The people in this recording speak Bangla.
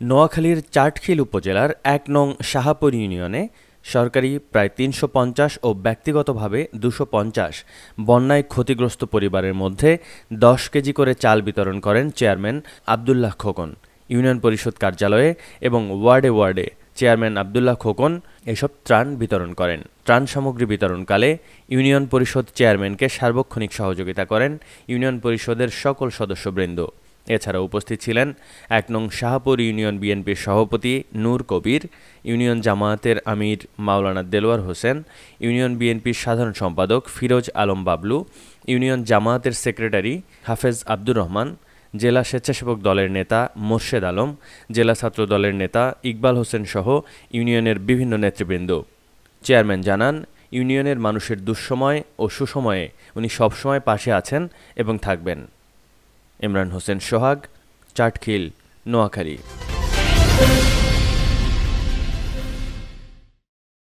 নোয়াখালীর চাটখিল উপজেলার ১ নং শাহাপুর ইউনিয়নে সরকারি প্রায় ৩৫০ ও ব্যক্তিগতভাবে ২৫০ বন্যায় ক্ষতিগ্রস্ত পরিবারের মধ্যে ১০ কেজি করে চাল বিতরণ করেন চেয়ারম্যান আব্দুল্লাহ খোকন। ইউনিয়ন পরিষদ কার্যালয়ে এবং ওয়ার্ডে ওয়ার্ডে চেয়ারম্যান আব্দুল্লাহ খোকন এসব ত্রাণ বিতরণ করেন। ত্রাণ সামগ্রী বিতরণকালে ইউনিয়ন পরিষদ চেয়ারম্যানকে সার্বক্ষণিক সহযোগিতা করেন ইউনিয়ন পরিষদের সকল সদস্যবৃন্দ। এছাড়া উপস্থিত ছিলেন ১ নং শাহাপুর ইউনিয়ন বিএনপির সভাপতি নূর কবির, ইউনিয়ন জামায়াতের আমির মাওলানা দেলোয়ার হোসেন, ইউনিয়ন বিএনপির সাধারণ সম্পাদক ফিরোজ আলম বাবলু, ইউনিয়ন জামায়াতের সেক্রেটারি হাফেজ আব্দুর রহমান, জেলা স্বেচ্ছাসেবক দলের নেতা মোর্শেদ আলম, জেলা ছাত্র দলের নেতা ইকবাল হোসেন সহ ইউনিয়নের বিভিন্ন নেতৃবৃন্দ। চেয়ারম্যান জানান, ইউনিয়নের মানুষের দুঃসময় ও সুসময়ে উনি সবসময় পাশে আছেন এবং থাকবেন। ইমরান হোসেন সোহাগ, চাটখিল, নোয়াখালী।